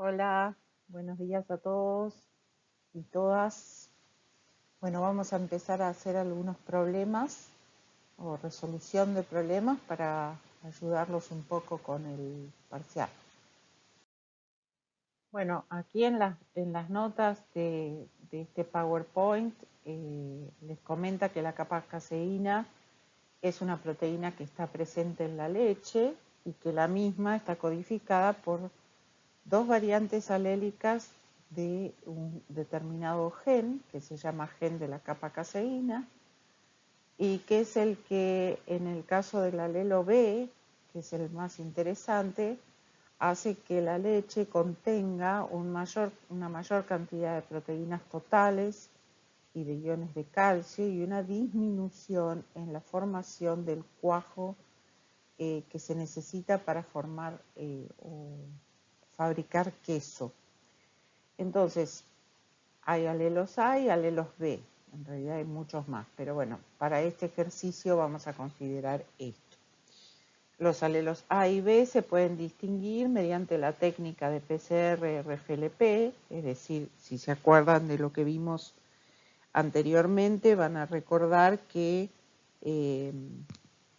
Hola, buenos días a todos y todas. Bueno, vamos a empezar a hacer algunos problemas o resolución de problemas para ayudarlos un poco con el parcial. Bueno, aquí en las notas de este PowerPoint les comenta que la capa caseína es una proteína que está presente en la leche y que la misma está codificada por dos variantes alélicas de un determinado gen, que se llama gen de la capa caseína, y que es el que en el caso del alelo B, que es el más interesante, hace que la leche contenga una mayor cantidad de proteínas totales y de iones de calcio y una disminución en la formación del cuajo que se necesita para formar o fabricar queso. Entonces, hay alelos A y alelos B. En realidad hay muchos más, pero bueno, para este ejercicio vamos a considerar esto. Los alelos A y B se pueden distinguir mediante la técnica de PCR-RFLP, es decir, si se acuerdan de lo que vimos anteriormente, van a recordar que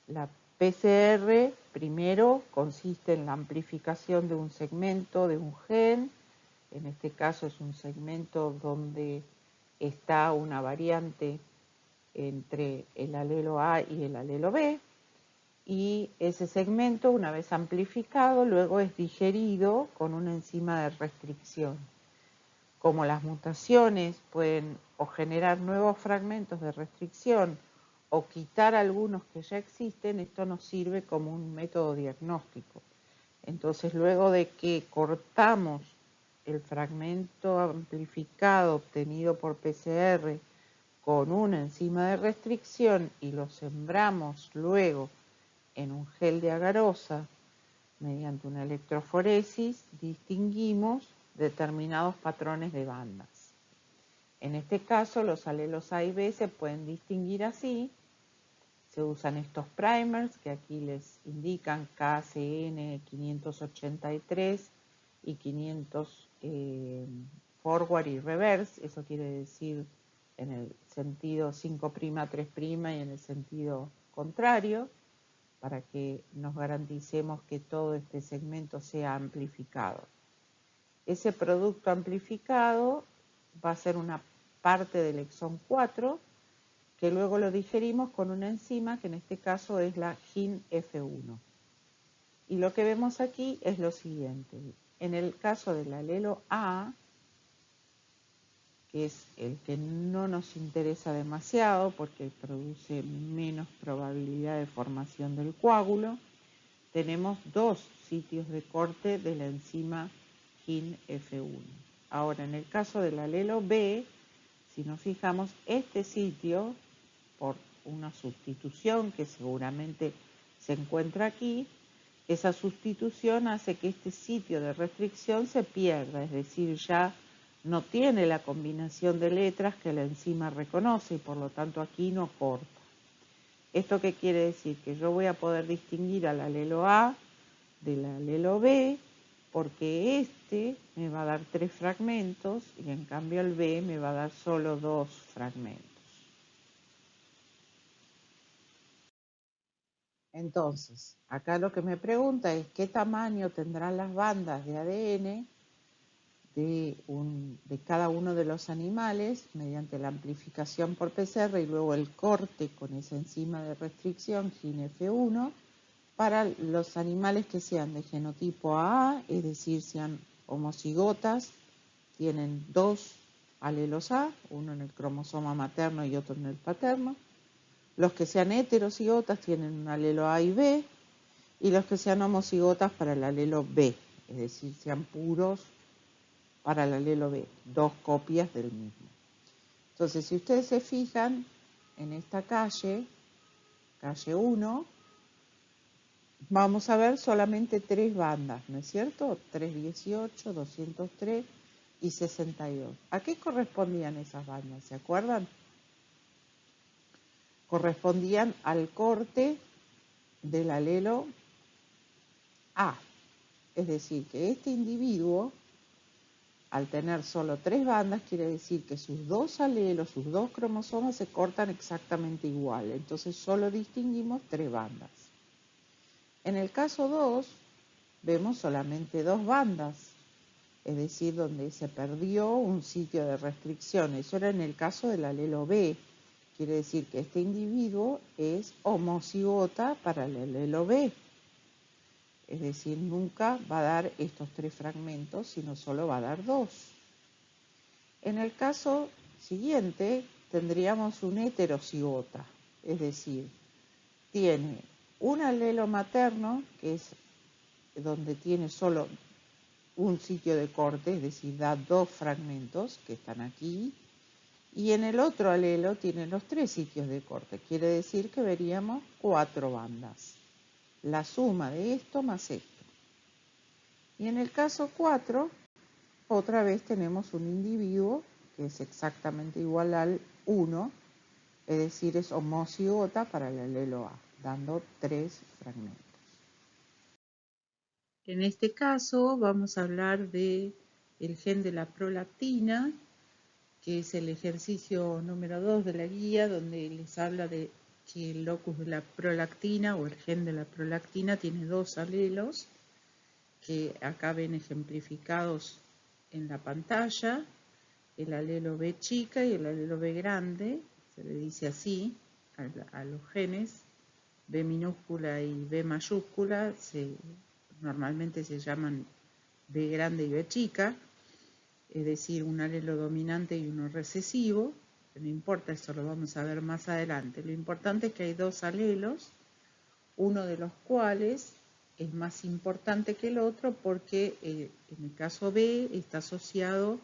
la PCR primero consiste en la amplificación de un segmento de un gen. En este caso es un segmento donde está una variante entre el alelo A y el alelo B, y ese segmento, una vez amplificado, luego es digerido con una enzima de restricción. Como las mutaciones pueden o generar nuevos fragmentos de restricción o quitar algunos que ya existen, esto nos sirve como un método diagnóstico. Entonces, luego de que cortamos el fragmento amplificado obtenido por PCR con una enzima de restricción y lo sembramos luego en un gel de agarosa mediante una electroforesis, distinguimos determinados patrones de bandas. En este caso, los alelos A y B se pueden distinguir así. Se usan estos primers que aquí les indican KCN 583 y 500 forward y reverse. Eso quiere decir en el sentido 5', 3' y en el sentido contrario, para que nos garanticemos que todo este segmento sea amplificado. Ese producto amplificado va a ser una parte del exón 4, que luego lo digerimos con una enzima que en este caso es la GIN-F1. Y lo que vemos aquí es lo siguiente. En el caso del alelo A, que es el que no nos interesa demasiado porque produce menos probabilidad de formación del coágulo, tenemos dos sitios de corte de la enzima GIN-F1. Ahora, en el caso del alelo B, si nos fijamos, este sitio, por una sustitución que seguramente se encuentra aquí, esa sustitución hace que este sitio de restricción se pierda, es decir, ya no tiene la combinación de letras que la enzima reconoce y por lo tanto aquí no corta. ¿Esto qué quiere decir? Que yo voy a poder distinguir al alelo A del alelo B porque este me va a dar 3 fragmentos y en cambio el B me va a dar solo 2 fragmentos. Entonces, acá lo que me pregunta es qué tamaño tendrán las bandas de ADN de cada uno de los animales mediante la amplificación por PCR y luego el corte con esa enzima de restricción GIN-F1 para los animales que sean de genotipo AA, es decir, sean homocigotas, tienen 2 alelos A, uno en el cromosoma materno y otro en el paterno. Los que sean heterocigotas tienen un alelo A y B, y los que sean homocigotas para el alelo B, es decir, sean puros para el alelo B, 2 copias del mismo. Entonces, si ustedes se fijan en esta calle 1, vamos a ver solamente 3 bandas, ¿no es cierto? 318, 203 y 62. ¿A qué correspondían esas bandas? ¿Se acuerdan? Correspondían al corte del alelo A. Es decir, que este individuo Al tener solo 3 bandas, quiere decir que sus 2 alelos, sus 2 cromosomas se cortan exactamente igual. Entonces solo distinguimos 3 bandas. En el caso 2, vemos solamente 2 bandas, es decir, donde se perdió un sitio de restricción. Eso era en el caso del alelo B. Quiere decir que este individuo es homocigota para el alelo B. Es decir, nunca va a dar estos 3 fragmentos, sino solo va a dar 2. En el caso siguiente, tendríamos un heterocigota, es decir, tiene un alelo materno, que es donde tiene solo un sitio de corte, es decir, da 2 fragmentos que están aquí, y en el otro alelo tiene los 3 sitios de corte, quiere decir que veríamos 4 bandas. La suma de esto más esto. Y en el caso 4, otra vez tenemos un individuo que es exactamente igual al 1, es decir, es homocigota para el alelo A, dando 3 fragmentos. En este caso vamos a hablar del gen de la prolactina, que es el ejercicio número 2 de la guía, donde les habla de que el locus de la prolactina o el gen de la prolactina tiene 2 alelos, que acá ven ejemplificados en la pantalla, el alelo B chica y el alelo B grande, se le dice así a los genes, B minúscula y B mayúscula, normalmente se llaman B grande y B chica, es decir, un alelo dominante y uno recesivo. No importa, eso lo vamos a ver más adelante. Lo importante es que hay 2 alelos, uno de los cuales es más importante que el otro porque en el caso B está asociado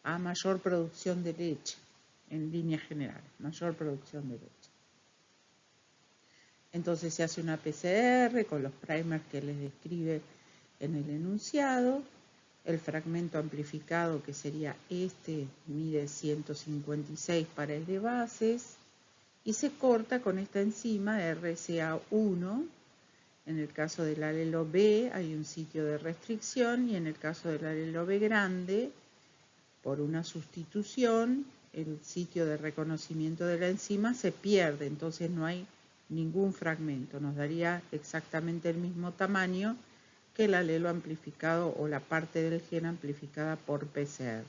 a mayor producción de leche, en líneas generales, mayor producción de leche. Entonces se hace una PCR con los primers que les describe en el enunciado. El fragmento amplificado, que sería este, mide 156 pares de bases y se corta con esta enzima RCA1. En el caso del alelo B hay un sitio de restricción y en el caso del alelo B grande, por una sustitución, el sitio de reconocimiento de la enzima se pierde, entonces no hay ningún fragmento. Nos daría exactamente el mismo tamaño que el alelo amplificado o la parte del gen amplificada por PCR.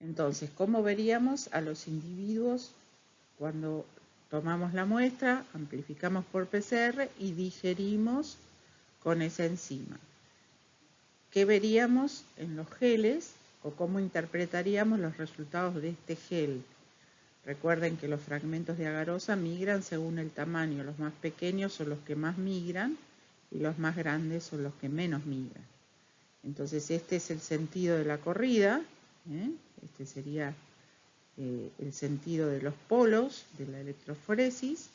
Entonces, ¿cómo veríamos a los individuos cuando tomamos la muestra, amplificamos por PCR y digerimos con esa enzima? ¿Qué veríamos en los geles o cómo interpretaríamos los resultados de este gel? Recuerden que los fragmentos de agarosa migran según el tamaño. Los más pequeños son los que más migran y los más grandes son los que menos migran. Entonces este es el sentido de la corrida. Este sería el sentido de los polos de la electroforesis.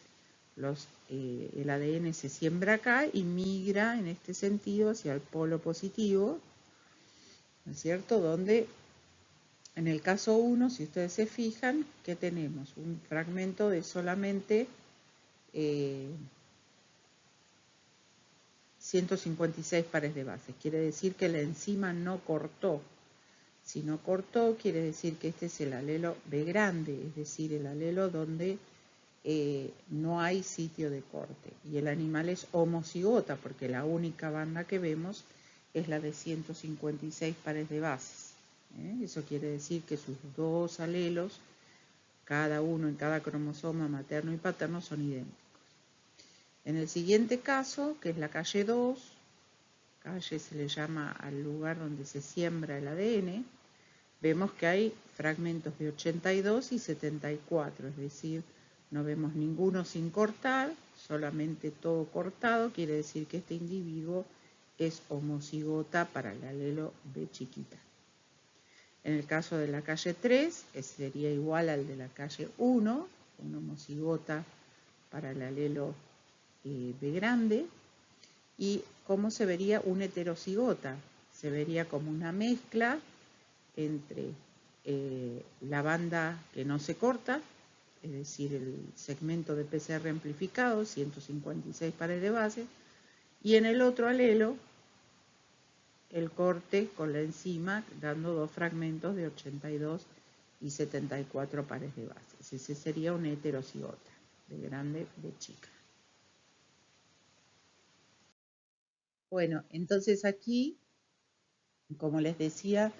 El ADN se siembra acá y migra en este sentido hacia el polo positivo, ¿no es cierto? Donde en el caso 1, si ustedes se fijan, ¿qué tenemos? Un fragmento de solamente 156 pares de bases. Quiere decir que la enzima no cortó. Si no cortó, quiere decir que este es el alelo B grande, es decir, el alelo donde no hay sitio de corte. Y el animal es homocigota, porque la única banda que vemos es la de 156 pares de bases. Eso quiere decir que sus 2 alelos, cada uno en cada cromosoma materno y paterno, son idénticos. En el siguiente caso, que es la calle 2, calle se le llama al lugar donde se siembra el ADN, vemos que hay fragmentos de 82 y 74, es decir, no vemos ninguno sin cortar, solamente todo cortado, quiere decir que este individuo es homocigota para el alelo B chiquita. En el caso de la calle 3, sería igual al de la calle 1, un homocigota para el alelo B grande. ¿Y cómo se vería un heterocigota? Se vería como una mezcla entre la banda que no se corta, es decir, el segmento de PCR amplificado, 156 pares de base, Y en el otro alelo, el corte con la enzima, dando dos fragmentos de 82 y 74 pares de bases. Ese sería un heterocigota, de grande, de chica. Bueno, entonces aquí, como les decía,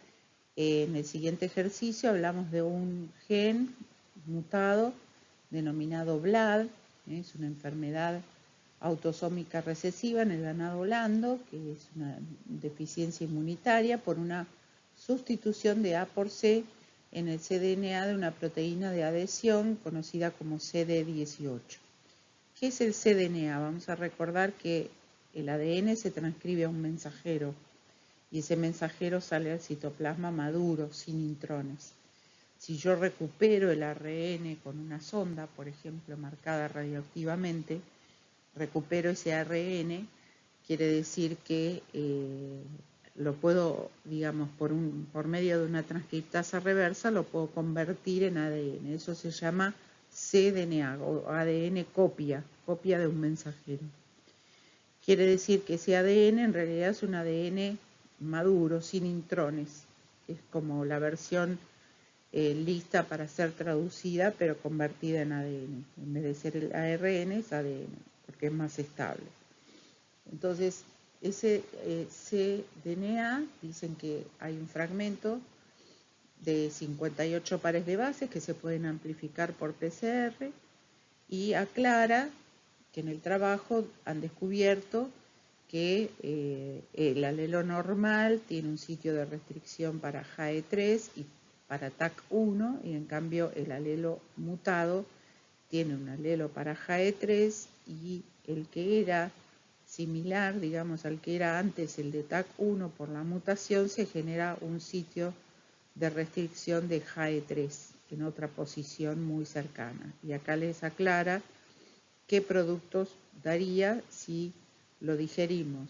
en el siguiente ejercicio hablamos de un gen mutado denominado BLAD, es una enfermedad autosómica recesiva en el ganado blando, que es una deficiencia inmunitaria por una sustitución de A por C en el cDNA de una proteína de adhesión conocida como CD18. ¿Qué es el cDNA? Vamos a recordar que el ADN se transcribe a un mensajero y ese mensajero sale al citoplasma maduro, sin intrones. Si yo recupero el ARN con una sonda, por ejemplo, marcada radioactivamente, recupero ese ARN, quiere decir que lo puedo, digamos, por medio de una transcriptasa reversa, lo puedo convertir en ADN. Eso se llama cDNA o ADN copia de un mensajero. Quiere decir que ese ADN en realidad es un ADN maduro, sin intrones. Es como la versión lista para ser traducida, pero convertida en ADN. En vez de ser el ARN, es ADN, porque es más estable. Entonces, ese cDNA, dicen que hay un fragmento de 58 pares de bases que se pueden amplificar por PCR, y aclara que en el trabajo han descubierto que el alelo normal tiene un sitio de restricción para JAE3 y para TAC1, y en cambio el alelo mutado tiene un alelo para JAE3 y el que era similar, digamos, al que era antes el de TAC1 por la mutación, se genera un sitio de restricción de JAE3 en otra posición muy cercana. Y acá les aclara qué productos daría si lo digerimos.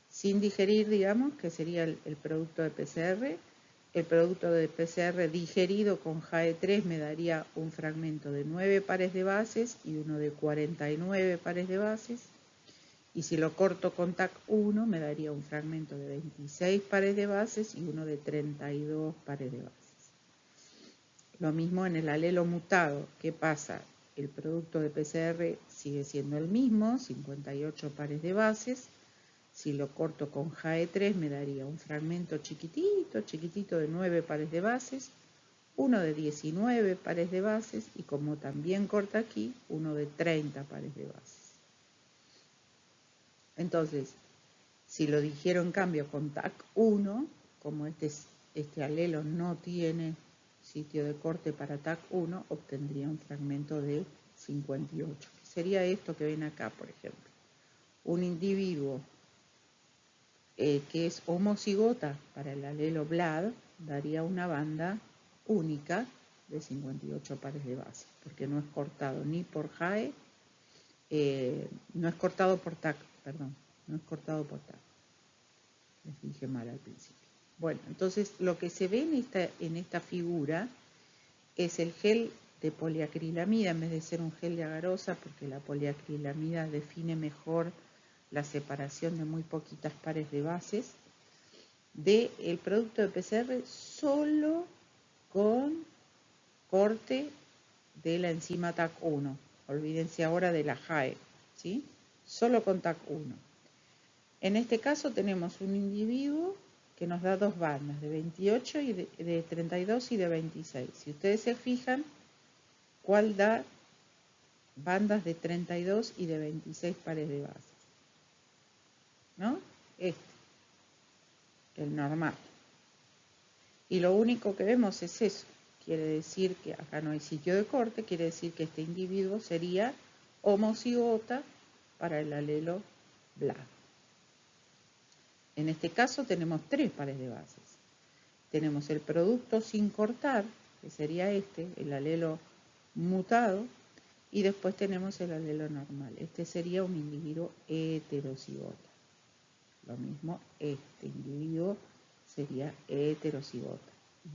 Sin digerir, digamos, que sería el producto de PCR. El producto de PCR digerido con JAE3 me daría un fragmento de 9 pares de bases y uno de 49 pares de bases. Y si lo corto con TAC1 me daría un fragmento de 26 pares de bases y uno de 32 pares de bases. Lo mismo en el alelo mutado. ¿Qué pasa? El producto de PCR sigue siendo el mismo, 58 pares de bases. Si lo corto con JAE3 me daría un fragmento chiquitito de 9 pares de bases, uno de 19 pares de bases y, como también corta aquí, uno de 30 pares de bases. Entonces, si lo digiero en cambio con TAC1, como este alelo no tiene sitio de corte para TAC1, obtendría un fragmento de 58. Sería esto que ven acá, por ejemplo. Un individuo que es homocigota para el alelo BLAD daría una banda única de 58 pares de bases, porque no es cortado ni por JAE, no es cortado por TAC, perdón, no es cortado por TAC. Les dije mal al principio. Bueno, entonces lo que se ve en esta figura es el gel de poliacrilamida, en vez de ser un gel de agarosa, porque la poliacrilamida define mejor la separación de muy poquitas pares de bases, del producto de PCR solo con corte de la enzima TAC1. Olvídense ahora de la JAE, ¿sí? Solo con TAC1. En este caso tenemos un individuo que nos da dos bandas, de 28 y de 32 y de 26. Si ustedes se fijan, ¿cuál da bandas de 32 y de 26 pares de bases? ¿No? Este, el normal. Y lo único que vemos es eso. Quiere decir que acá no hay sitio de corte, quiere decir que este individuo sería homocigota para el alelo BLAD. En este caso tenemos 3 pares de bases. Tenemos el producto sin cortar, que sería este, el alelo mutado, y después tenemos el alelo normal. Este sería un individuo heterocigota. Lo mismo, este individuo sería heterocigota.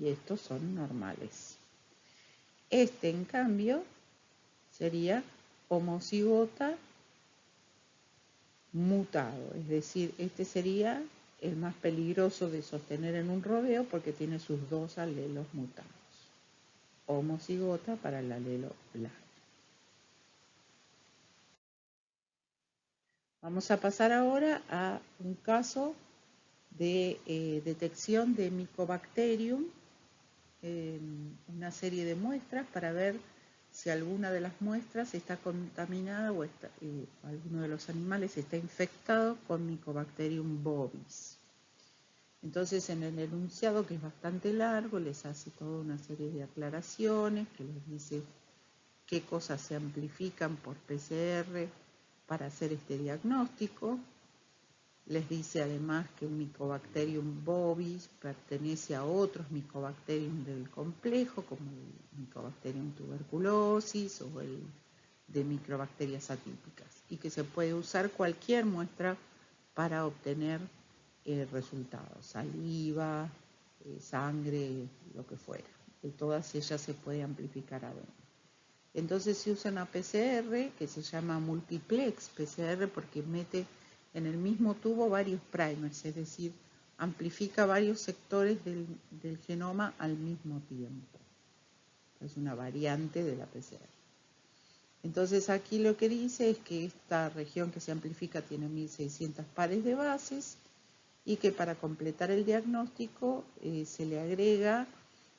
Y estos son normales. Este, en cambio, sería homocigota mutado, es decir, este sería el más peligroso de sostener en un rodeo porque tiene sus dos alelos mutados. Homocigota para el alelo blanco. Vamos a pasar ahora a un caso de detección de Mycobacterium, una serie de muestras para ver si alguna de las muestras está contaminada o alguno de los animales está infectado con Mycobacterium bovis. Entonces, en el enunciado, que es bastante largo, les hace toda una serie de aclaraciones, que les dice qué cosas se amplifican por PCR para hacer este diagnóstico. Les dice además que un Mycobacterium bovis pertenece a otros Mycobacterium del complejo, como el Mycobacterium tuberculosis o el de microbacterias atípicas, y que se puede usar cualquier muestra para obtener resultados, saliva, sangre, lo que fuera. De todas ellas se puede amplificar ADN. Entonces se usa una PCR que se llama multiplex PCR porque mete en el mismo tubo varios primers, es decir, amplifica varios sectores del genoma al mismo tiempo. Es una variante de la PCR. Entonces aquí lo que dice es que esta región que se amplifica tiene 1600 pares de bases y que para completar el diagnóstico se le agrega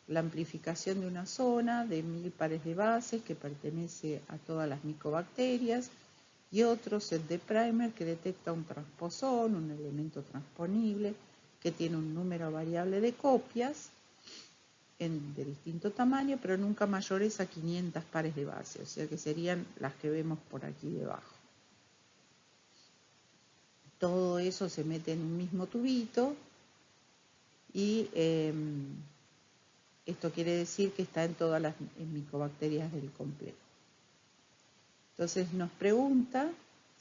la amplificación de una zona de 1000 pares de bases que pertenece a todas las micobacterias y otro set de primer que detecta un transposón, un elemento transponible que tiene un número variable de copias de distinto tamaño, pero nunca mayores a 500 pares de bases, o sea que serían las que vemos por aquí debajo. Todo eso se mete en un mismo tubito y esto quiere decir que está en todas las micobacterias del complejo. Entonces nos pregunta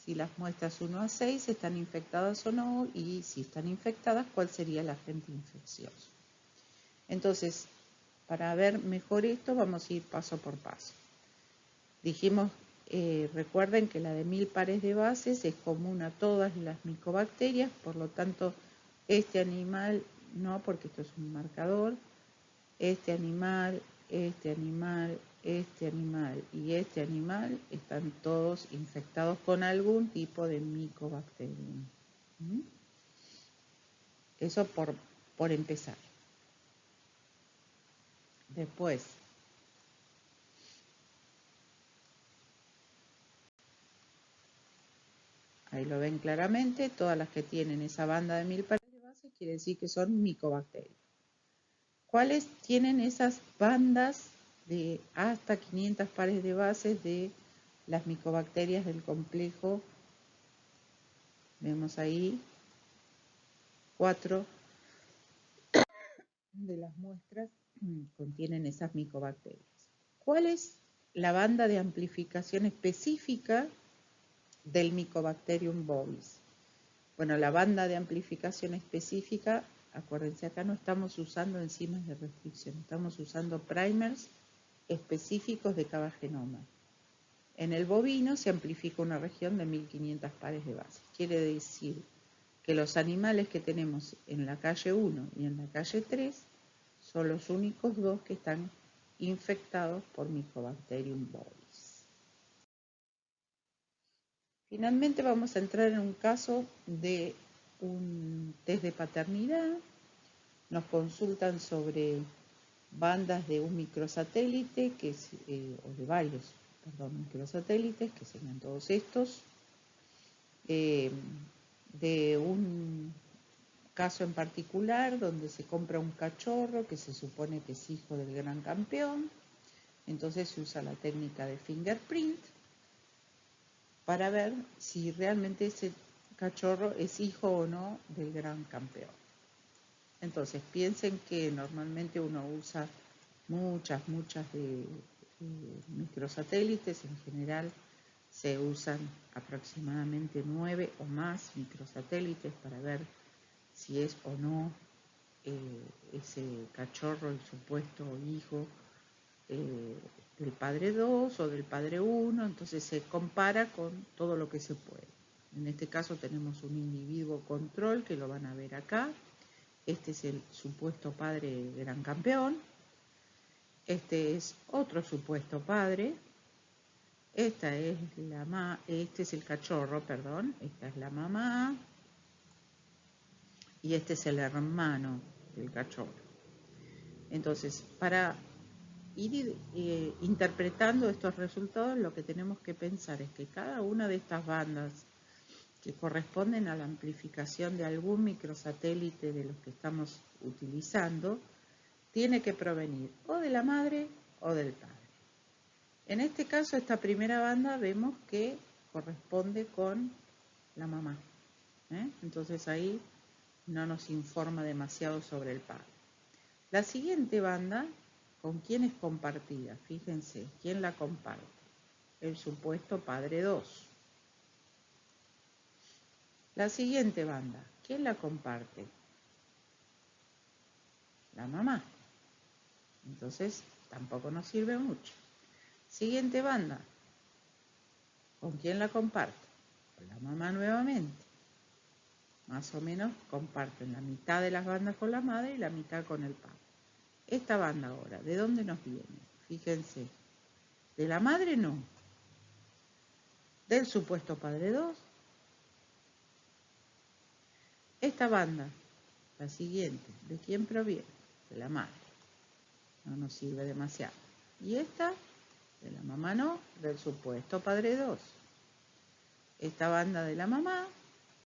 si las muestras 1 a 6 están infectadas o no, y si están infectadas, cuál sería el agente infeccioso. Entonces, para ver mejor esto, vamos a ir paso por paso. Dijimos, recuerden que la de 1000 pares de bases es común a todas las micobacterias, por lo tanto, este animal no, porque esto es un marcador, este animal, este animal, este animal y este animal están todos infectados con algún tipo de Mycobacterium. Eso por empezar. Después, ahí lo ven claramente, todas las que tienen esa banda de 1000 pares de bases quiere decir que son Mycobacterium. ¿Cuáles tienen esas bandas de hasta 500 pares de bases de las micobacterias del complejo? Vemos ahí 4 de las muestras contienen esas micobacterias. ¿Cuál es la banda de amplificación específica del Mycobacterium bovis? Bueno, la banda de amplificación específica, acuérdense, acá no estamos usando enzimas de restricción, estamos usando primers específicos de cada genoma. En el bovino se amplifica una región de 1500 pares de bases. Quiere decir que los animales que tenemos en la calle 1 y en la calle 3 son los únicos dos que están infectados por Mycobacterium bovis. Finalmente vamos a entrar en un caso de un test de paternidad. Nos consultan sobre bandas de un microsatélite, o de varios, microsatélites, que serían todos estos, de un caso en particular donde se compra un cachorro que se supone que es hijo del gran campeón, entonces se usa la técnica de fingerprint para ver si realmente ese cachorro es hijo o no del gran campeón. Entonces piensen que normalmente uno usa muchas de microsatélites, en general se usan aproximadamente 9 o más microsatélites para ver si es o no ese cachorro el supuesto hijo del padre 2 o del padre 1, entonces se compara con todo lo que se puede. En este caso tenemos un individuo control que lo van a ver acá. Este es el supuesto padre gran campeón. Este es otro supuesto padre. Este es el cachorro, perdón. Esta es la mamá. Y este es el hermano del cachorro. Entonces, para ir interpretando estos resultados, lo que tenemos que pensar es que cada una de estas bandas que corresponden a la amplificación de algún microsatélite de los que estamos utilizando, tiene que provenir o de la madre o del padre. En este caso, esta primera banda vemos que corresponde con la mamá. Entonces ahí no nos informa demasiado sobre el padre. La siguiente banda, ¿con quién es compartida? Fíjense, ¿quién la comparte? El supuesto padre 2. La siguiente banda, ¿quién la comparte? La mamá. Entonces, tampoco nos sirve mucho. Siguiente banda, ¿con quién la comparte? Con la mamá nuevamente. Más o menos comparten la mitad de las bandas con la madre y la mitad con el padre. Esta banda ahora, ¿de dónde nos viene? Fíjense, de la madre no, del supuesto padre 2. Esta banda, la siguiente, ¿de quién proviene? De la madre. No nos sirve demasiado. Y esta, de la mamá no, del supuesto padre 2. Esta banda de la mamá